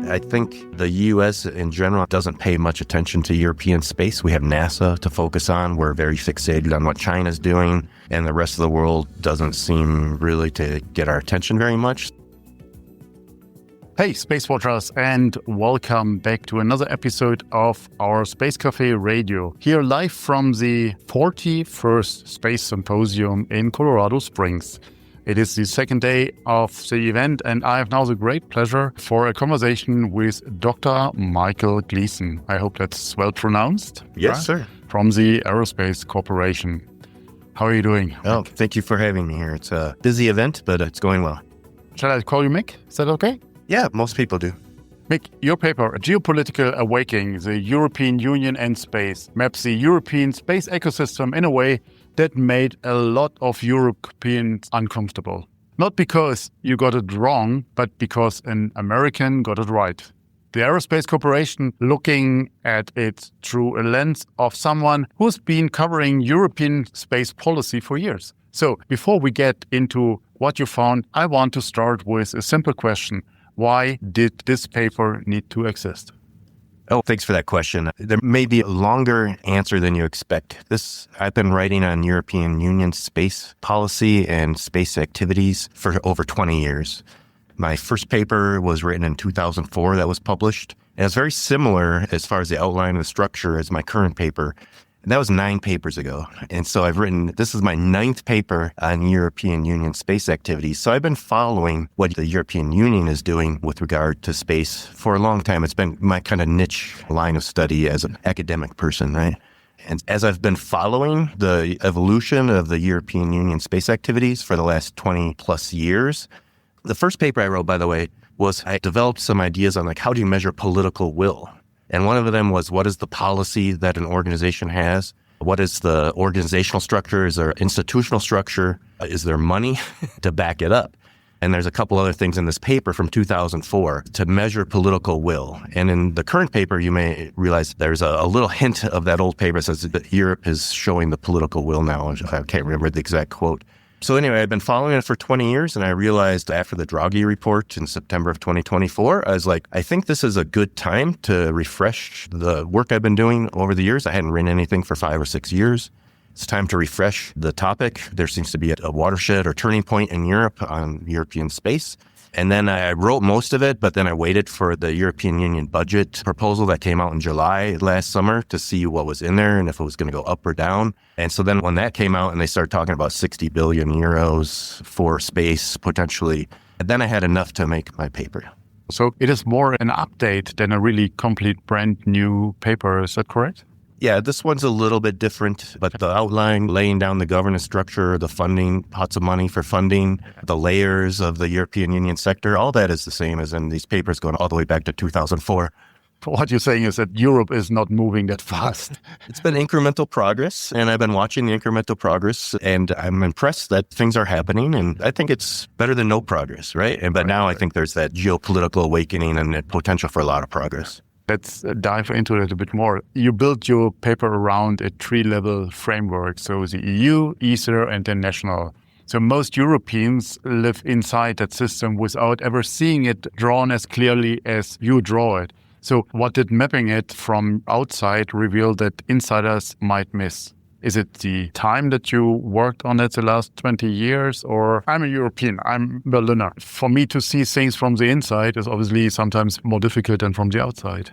I think the U.S. in general doesn't pay much attention to European space. We have NASA to focus on. We're very fixated on what China's doing, and the rest of the world doesn't seem really to get our attention very much. Hey, Space Watchers, and welcome back to another episode of our Space Café radio, here live from the 41st Space Symposium in Colorado Springs. It is the second day of the event, and I have now the great pleasure for a conversation with Dr. Michael Gleason. I hope that's well pronounced. Yes, sir. From the Aerospace Corporation. How are you doing? Oh, thank you for having me here. It's a busy event, but it's going well. Shall I call you Mick? Is that okay? Yeah, most people do. Mick, your paper, Geopolitical Awakening, the European Union and Space, maps the European space ecosystem in a way that made a lot of Europeans uncomfortable. Not because you got it wrong, but because an American got it right. The Aerospace Corporation looking at it through a lens of someone who's been covering European space policy for years. So before we get into what you found, I want to start with a simple question. Why did this paper need to exist? Oh, thanks for that question. There may be a longer answer than you expect. I've been writing on European Union space policy and space activities for over 20 years. My first paper was written in 2004 that was published. And it's very similar as far as the outline and the structure as my current paper. And that was 9 papers ago. And so this is my 9th paper on European Union space activities. So I've been following what the European Union is doing with regard to space for a long time. It's been my kind of niche line of study as an academic person, right? And as I've been following the evolution of the European Union space activities for the last 20 plus years, the first paper I wrote, by the way, was I developed some ideas on how do you measure political will? And one of them was, what is the policy that an organization has? What is the organizational structure? Is there institutional structure? Is there money to back it up? And there's a couple other things in this paper from 2004 to measure political will. And in the current paper, you may realize there's a little hint of that old paper that says that Europe is showing the political will now. I can't remember the exact quote. So anyway, I've been following it for 20 years, and I realized after the Draghi report in September of 2024, I was like, I think this is a good time to refresh the work I've been doing over the years. I hadn't written anything for 5 or 6 years. It's time to refresh the topic. There seems to be a watershed or turning point in Europe on European space. And then I wrote most of it, but then I waited for the European Union budget proposal that came out in July last summer to see what was in there and if it was going to go up or down. And so then when that came out and they started talking about 60 billion euros for space potentially, then I had enough to make my paper. So it is more an update than a really complete brand new paper. Is that correct? Yeah, this one's a little bit different, but the outline, laying down the governance structure, the funding, pots of money for funding, the layers of the European Union sector, all that is the same as in these papers going all the way back to 2004. What you're saying is that Europe is not moving that fast. It's been incremental progress, and I've been watching the incremental progress, and I'm impressed that things are happening, and I think it's better than no progress, right? But now I think there's that geopolitical awakening and the potential for a lot of progress. Let's dive into it a bit more. You built your paper around a 3-level framework, so the EU, ESA, and then national. So most Europeans live inside that system without ever seeing it drawn as clearly as you draw it. So what did mapping it from outside reveal that insiders might miss? Is it the time that you worked on it the last 20 years? Or I'm a European, I'm Berliner. For me to see things from the inside is obviously sometimes more difficult than from the outside.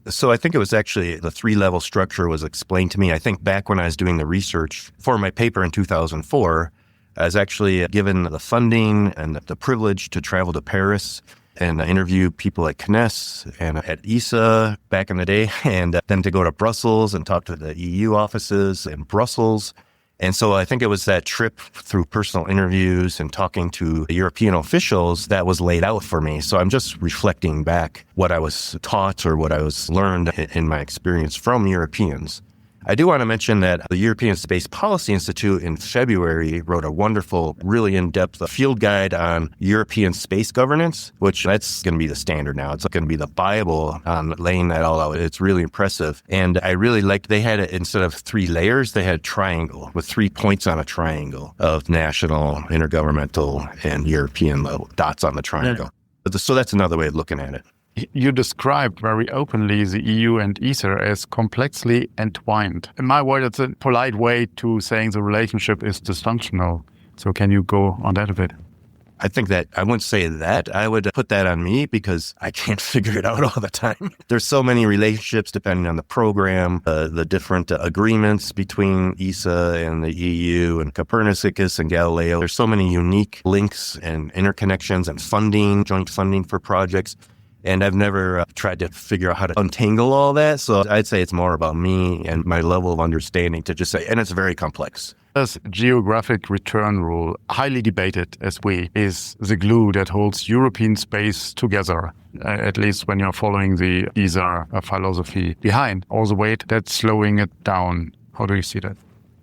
So I think it was actually the 3-level structure was explained to me. I think back when I was doing the research for my paper in 2004, I was actually given the funding and the privilege to travel to Paris and interview people at CNES and at ESA back in the day, and then to go to Brussels and talk to the EU offices in Brussels. And so I think it was that trip through personal interviews and talking to European officials that was laid out for me. So I'm just reflecting back what I was taught or what I was learned in my experience from Europeans. I do want to mention that the European Space Policy Institute in February wrote a wonderful, really in-depth field guide on European space governance, which that's going to be the standard now. It's going to be the Bible on laying that all out. It's really impressive. And I really liked, they had it instead of 3 layers, they had a triangle with 3 points on a triangle of national, intergovernmental, and European level dots on the triangle. So that's another way of looking at it. You described very openly the EU and ESA as complexly entwined. In my word, it's a polite way to saying the relationship is dysfunctional. So can you go on that a bit? I think that I wouldn't say that. I would put that on me because I can't figure it out all the time. There's so many relationships depending on the program, the different agreements between ESA and the EU and Copernicus and Galileo. There's so many unique links and interconnections and funding, joint funding for projects. And I've never tried to figure out how to untangle all that. So I'd say it's more about me and my level of understanding to just say, and it's very complex. This geographic return rule, highly debated is the glue that holds European space together, at least when you're following the ESA philosophy behind. All the weight that's slowing it down. How do you see that?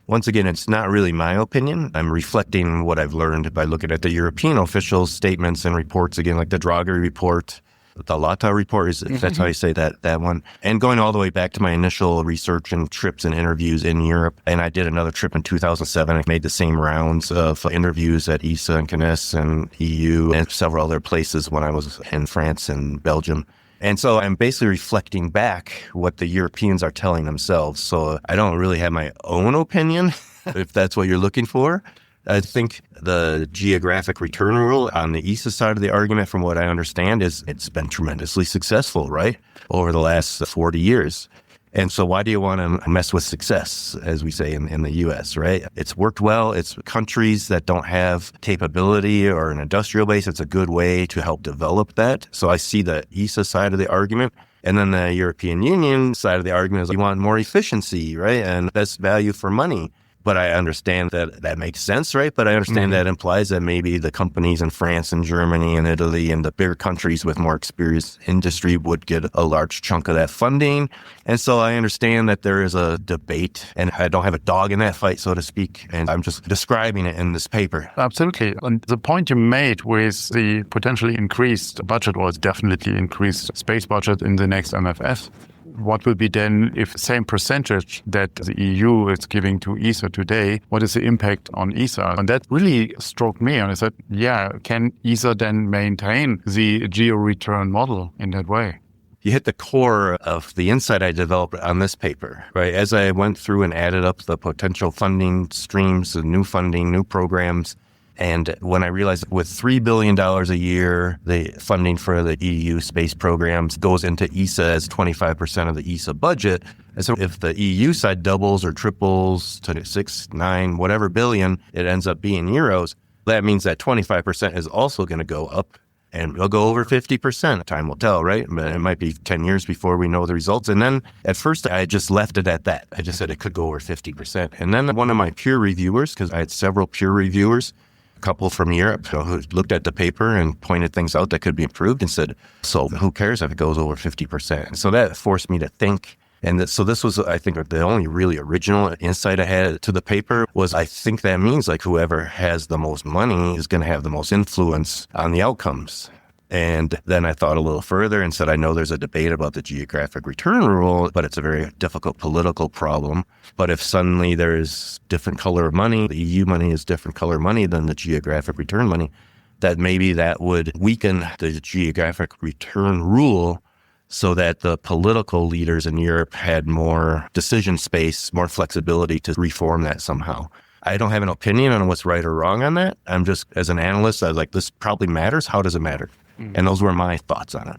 Once again, it's not really my opinion. I'm reflecting what I've learned by looking at the European officials' statements and reports, again, like the Draghi report. The Lata report, that's how you say that one. And going all the way back to my initial research and trips and interviews in Europe. And I did another trip in 2007. I made the same rounds of interviews at ESA and CNES and EU and several other places when I was in France and Belgium. And so I'm basically reflecting back what the Europeans are telling themselves. So I don't really have my own opinion, if that's what you're looking for. I think the geographic return rule on the ESA side of the argument, from what I understand, is it's been tremendously successful, right, over the last 40 years. And so why do you want to mess with success, as we say in the U.S., right? It's worked well. It's countries that don't have capability or an industrial base. It's a good way to help develop that. So I see the ESA side of the argument. And then the European Union side of the argument is you want more efficiency, right, and best value for money. But I understand that makes sense, right? But I understand that implies that maybe the companies in France and Germany and Italy and the bigger countries with more experienced industry would get a large chunk of that funding. And so I understand that there is a debate, and I don't have a dog in that fight, so to speak. And I'm just describing it in this paper. Absolutely. And the point you made with the potentially increased budget, or definitely increased space budget in the next MFF, what will be then, if the same percentage that the EU is giving to ESA today, what is the impact on ESA? And that really struck me. And I said, can ESA then maintain the geo-return model in that way? You hit the core of the insight I developed on this paper, right? As I went through and added up the potential funding streams, the new funding, new programs, and when I realized with $3 billion a year, the funding for the EU space programs goes into ESA as 25% of the ESA budget. And so if the EU side doubles or triples to 6, 9, whatever billion it ends up being euros, that means that 25% is also going to go up, and it'll go over 50%. Time will tell, right? But it might be 10 years before we know the results. And then at first I just left it at that. I just said it could go over 50%. And then one of my peer reviewers, because I had several peer reviewers, a couple from Europe who looked at the paper and pointed things out that could be improved and said, so who cares if it goes over 50%? So that forced me to think. And so this was, I think, the only really original insight I had to the paper was I think that means like whoever has the most money is going to have the most influence on the outcomes. And then I thought a little further and said, I know there's a debate about the geographic return rule, but it's a very difficult political problem. But if suddenly there's different color of money, the EU money is different color of money than the geographic return money, that maybe that would weaken the geographic return rule so that the political leaders in Europe had more decision space, more flexibility to reform that somehow. I don't have an opinion on what's right or wrong on that. I'm just, as an analyst, I was like, this probably matters. How does it matter? And those were my thoughts on it.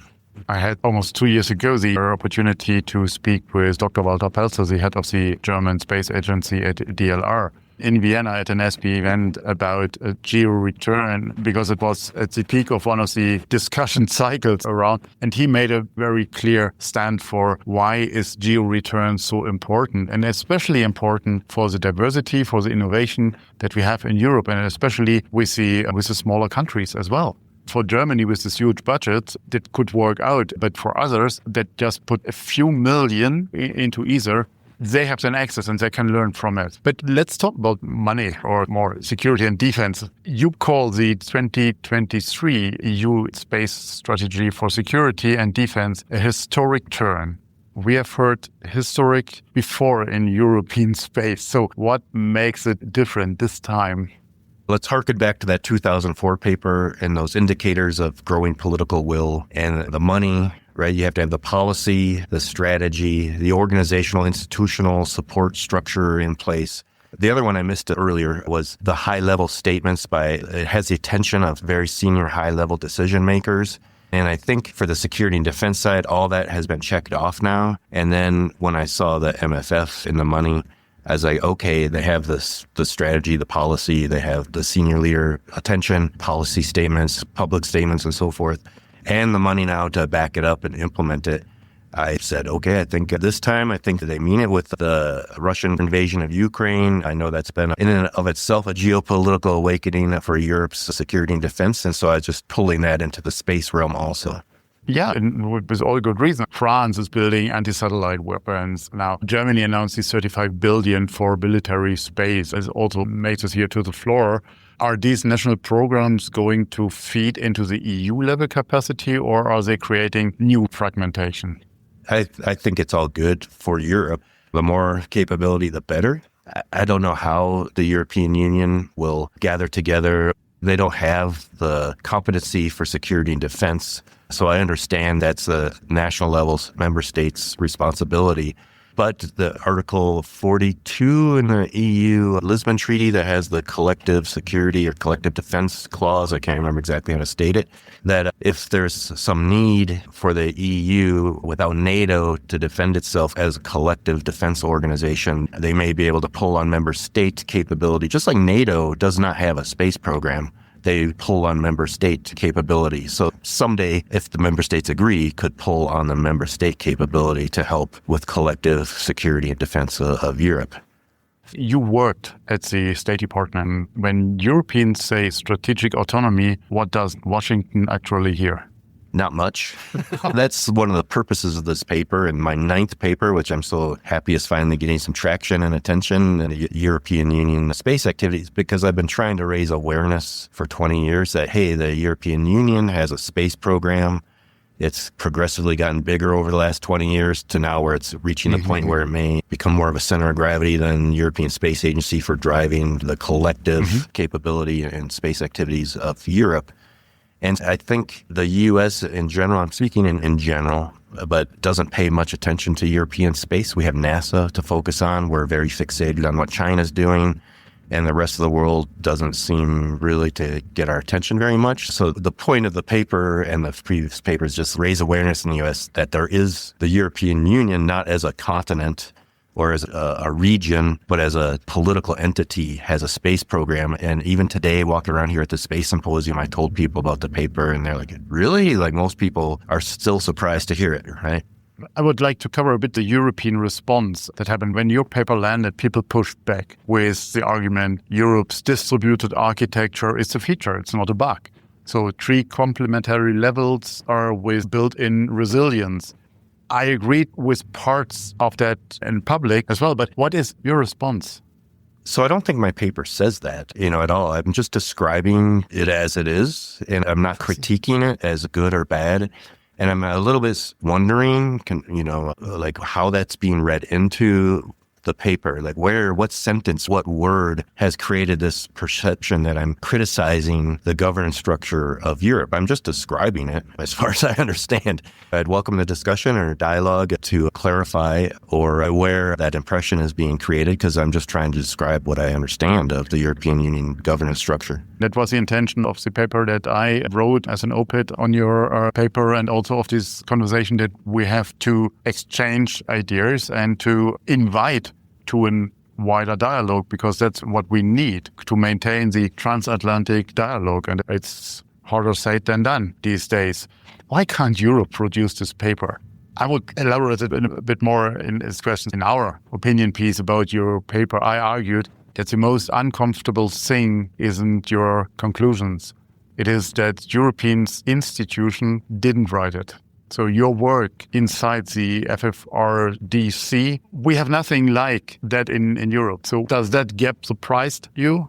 I had almost 2 years ago the opportunity to speak with Dr. Walter Pelzer, the head of the German Space Agency at DLR, in Vienna at an ESPI event about a geo-return, because it was at the peak of one of the discussion cycles around. And he made a very clear stand for why is geo-return so important, and especially important for the diversity, for the innovation that we have in Europe, and especially with the smaller countries as well. For Germany, with this huge budget, that could work out. But for others that just put a few million into ESA, they have then access and they can learn from it. But let's talk about money, or more security and defense. You call the 2023 EU space strategy for security and defense a historic turn. We have heard historic before in European space. So what makes it different this time? Let's harken back to that 2004 paper and those indicators of growing political will and the money right? You have to have the policy, the strategy, the organizational, institutional support structure in place. The other one I missed earlier was the high-level statements it has the attention of very senior high-level decision makers. And I think for the security and defense side, all that has been checked off now. And then when I saw the MFF in the money, I was like, okay, they have the strategy, the policy, they have the senior leader attention, policy statements, public statements, and so forth, and the money now to back it up and implement it. I said, okay, I think this time, I think that they mean it with the Russian invasion of Ukraine. I know that's been in and of itself a geopolitical awakening for Europe's security and defense. And so I was just pulling that into the space realm also. Yeah, and with all good reason. France is building anti-satellite weapons. Now, Germany announced the 35 billion for military space. It also makes us here to the floor. Are these national programs going to feed into the EU level capacity, or are they creating new fragmentation? I think it's all good for Europe. The more capability, the better. I don't know how the European Union will gather together. They don't have the competency for security and defense. So I understand that's the national level's member states' responsibility. But the Article 42 in the EU Lisbon Treaty that has the collective security or collective defense clause, I can't remember exactly how to state it, that if there's some need for the EU without NATO to defend itself as a collective defense organization, they may be able to pull on member state capability, just like NATO does not have a space program. They pull on member state capability. So someday, if the member states agree, could pull on the member state capability to help with collective security and defense of Europe. You worked at the State Department. When Europeans say strategic autonomy, what does Washington actually hear? Not much. That's one of the purposes of this paper, and my 9th paper, which I'm so happy is finally getting some traction and attention in the European Union space activities, because I've been trying to raise awareness for 20 years that, hey, the European Union has a space program. It's progressively gotten bigger over the last 20 years to now where it's reaching the point where it may become more of a center of gravity than the European Space Agency for driving the collective capability and space activities of Europe. And I think the U.S. in general, I'm speaking in general, but doesn't pay much attention to European space. We have NASA to focus on. We're very fixated on what China's doing, and the rest of the world doesn't seem really to get our attention very much. So the point of the paper and the previous paper is just raise awareness in the U.S. that there is the European Union, not as a continent or as a region, but as a political entity, has a space program. And even today, walking around here at the Space Symposium, I told people about the paper, and they're like, really? Like, most people are still surprised to hear it, right? I would like to cover a bit the European response that happened when your paper landed. People pushed back with the argument Europe's distributed architecture is a feature, it's not a bug. So 3 complementary levels are with built-in resilience. I agreed with parts of that in public as well, but what is your response? So I don't think my paper says that, at all. I'm just describing it as it is, and I'm not critiquing it as good or bad. And I'm a little bit wondering, like how that's being read into the paper, like what sentence, what word has created this perception that I'm criticizing the governance structure of Europe. I'm just describing it as far as I understand. I'd welcome the discussion or dialogue to clarify or where that impression is being created, because I'm just trying to describe what I understand of the European Union governance structure. That was the intention of the paper that I wrote as an op-ed on your paper, and also of this conversation, that we have to exchange ideas and to invite to a wider dialogue, because that's what we need to maintain the transatlantic dialogue. And it's harder said than done these days. Why can't Europe produce this paper? I would elaborate a bit more in this question. In our opinion piece about your paper, I argued that the most uncomfortable thing isn't your conclusions. It is that European institution didn't write it. So your work inside the FFRDC, we have nothing like that in Europe. So does that gap surprise you?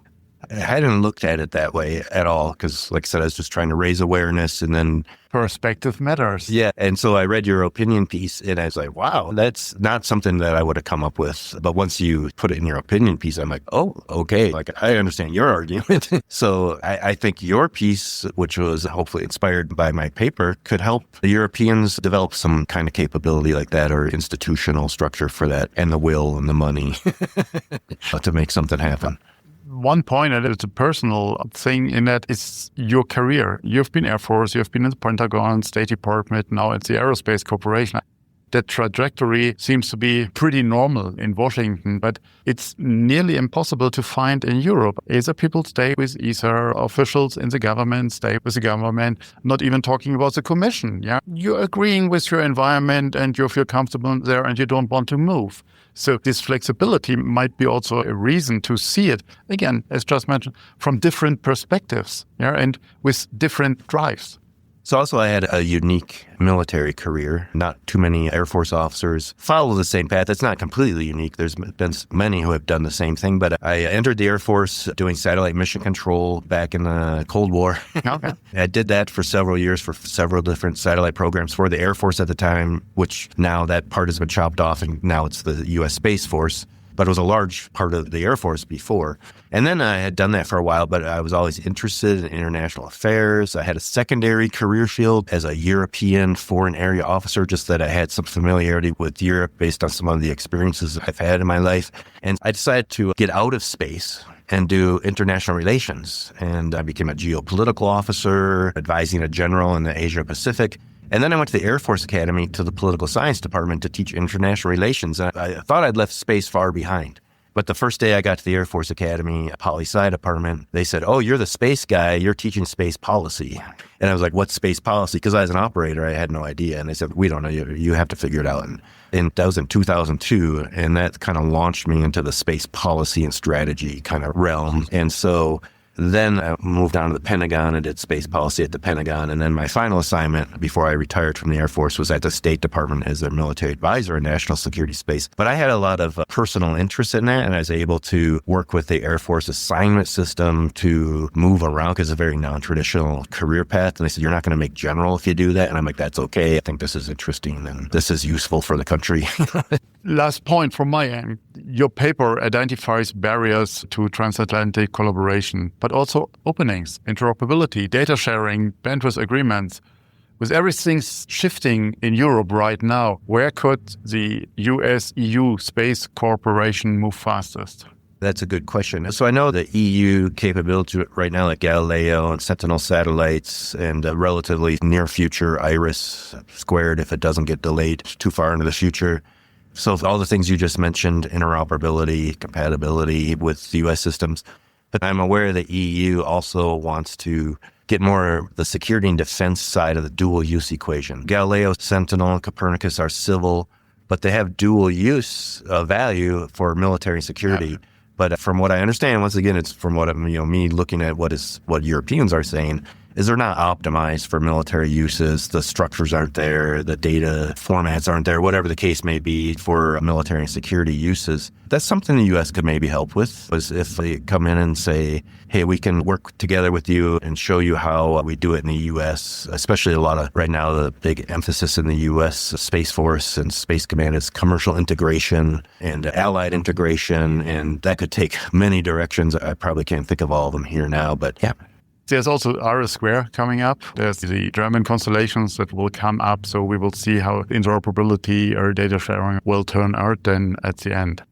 I hadn't looked at it that way at all because, like I said, I was just trying to raise awareness and then Perspective matters. yeah. And so I read your opinion piece and I was like, wow, that's not something that I would have come up with. But once you put it in your opinion piece, I'm like, oh, okay. Like I understand your argument. So I think your piece, which was hopefully inspired by my paper, could help the Europeans develop some kind of capability like that or institutional structure for that and the will and the money to make something happen. One point, and it's a personal thing in that is your career. You've been Air Force, you've been in the Pentagon, State Department, now it's the Aerospace Corporation. That trajectory seems to be pretty normal in Washington, but it's nearly impossible to find in Europe. ESA people stay with ESA, officials in the government stay with the government, not even talking about the commission. Yeah, you're agreeing with your environment and you feel comfortable there and you don't want to move. So this flexibility might be also a reason to see it, again, as just mentioned, from different perspectives, yeah, and with different drives. So also I had a unique military career. Not too many Air Force officers follow the same path. It's not completely unique. There's been many who have done the same thing, but I entered the Air Force doing satellite mission control back in the Cold War. Okay. I did that for several years for several different satellite programs for the Air Force at the time, which now that part has been chopped off and now it's the U.S. Space Force. But it was a large part of the Air Force before. And then I had done that for a while, but I was always interested in international affairs. I had a secondary career field as a European foreign area officer, just that I had some familiarity with Europe based on some of the experiences I've had in my life. And I decided to get out of space and do international relations. And I became a geopolitical officer, advising a general in the Asia Pacific. And then I went to the Air Force Academy to the political science department to teach international relations. And I thought I'd left space far behind. But the first day I got to the Air Force Academy poli-sci department, they said, oh, you're the space guy. You're teaching space policy. And I was like, what's space policy? Because I was an operator, I had no idea. And they said, we don't know. You have to figure it out. And that was in 2002. And that kind of launched me into the space policy and strategy kind of realm. And so then I moved on to the Pentagon and did space policy at the Pentagon. And then my final assignment before I retired from the Air Force was at the State Department as their military advisor in national security space. But I had a lot of personal interest in that, and I was able to work with the Air Force assignment system to move around because it's a very non-traditional career path. And they said, you're not going to make general if you do that. And I'm like, that's okay. I think this is interesting and this is useful for the country. Last point from my end. Your paper identifies barriers to transatlantic collaboration, but also openings, interoperability, data sharing, bandwidth agreements. With everything shifting in Europe right now, where could the US-EU Space Corporation move fastest? That's a good question. So I know the EU capability right now, like Galileo and Sentinel satellites, and relatively near future IRIS squared if it doesn't get delayed too far into the future. So all the things you just mentioned, interoperability, compatibility with U.S. systems. But I'm aware the EU also wants to get more the security and defense side of the dual use equation. Galileo, Sentinel, and Copernicus are civil, but they have dual use value for military security. Yeah. But from what I understand, once again, it's from what me looking at what Europeans are saying, is they're not optimized for military uses. The structures aren't there. The data formats aren't there, whatever the case may be for military and security uses. That's something the U.S. could maybe help with, is if they come in and say, hey, we can work together with you and show you how we do it in the U.S., especially a lot of, right now, the big emphasis in the U.S. Space Force and Space Command is commercial integration and allied integration, and that could take many directions. I probably can't think of all of them here now, but yeah. There's also IRIS Square coming up. There's the German constellations that will come up. So we will see how interoperability or data sharing will turn out then at the end.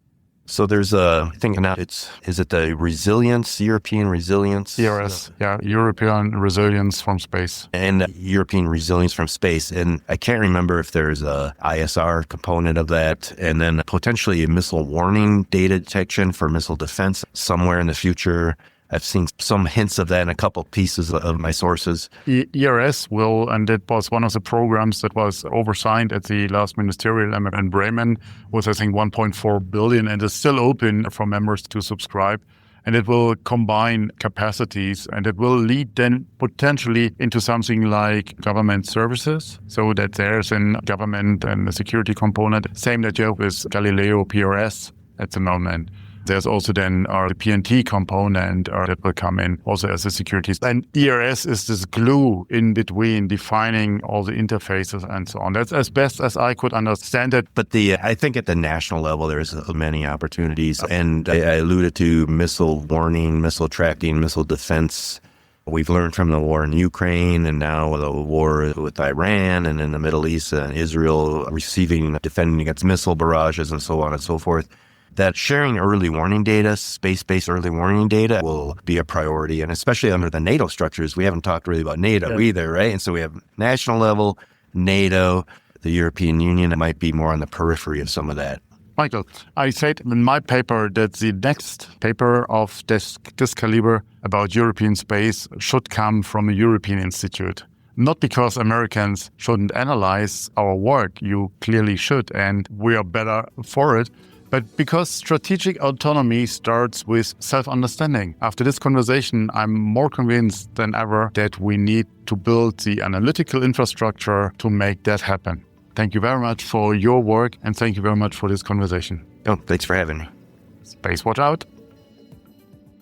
So there's I think now is it the resilience, European resilience? ERS, yeah, European resilience from space. And European resilience from space. And I can't remember if there's a ISR component of that, and then potentially a missile warning data detection for missile defense somewhere in the future. I've seen some hints of that in a couple pieces of my sources. ERS will, and it was one of the programs that was oversigned at the last ministerial in Bremen, was I think 1.4 billion and is still open for members to subscribe. And it will combine capacities and it will lead then potentially into something like government services, so that there's a government and a security component, same that you have with Galileo PRS at the moment. There's also then our PNT component that will come in also as a security. And ERS is this glue in between defining all the interfaces and so on. That's as best as I could understand it. But I think at the national level, there's many opportunities. And I alluded to missile warning, missile tracking, missile defense. We've learned from the war in Ukraine and now the war with Iran and in the Middle East and Israel defending against missile barrages and so on and so forth, that sharing early warning data, space-based early warning data will be a priority. And especially under the NATO structures, we haven't talked really about NATO either, right? And so we have national level, NATO, the European Union. It might be more on the periphery of some of that. Michael, I said in my paper that the next paper of this caliber about European space should come from a European institute. Not because Americans shouldn't analyze our work, you clearly should, and we are better for it, but because strategic autonomy starts with self-understanding. After this conversation, I'm more convinced than ever that we need to build the analytical infrastructure to make that happen. Thank you very much for your work, and thank you very much for this conversation. Oh, thanks for having me. SpaceWatch out.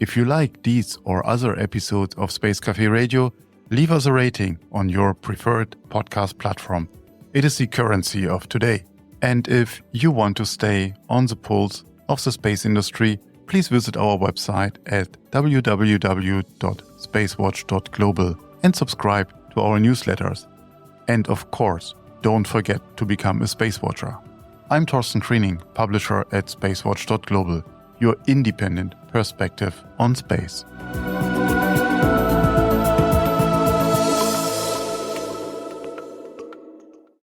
If you like these or other episodes of Space Café Radio, leave us a rating on your preferred podcast platform. It is the currency of today. And if you want to stay on the pulse of the space industry, please visit our website at www.SpaceWatch.Global and subscribe to our newsletters. And of course, don't forget to become a Space Watcher. I'm Thorsten Kriening, publisher at SpaceWatch.Global, your independent perspective on space.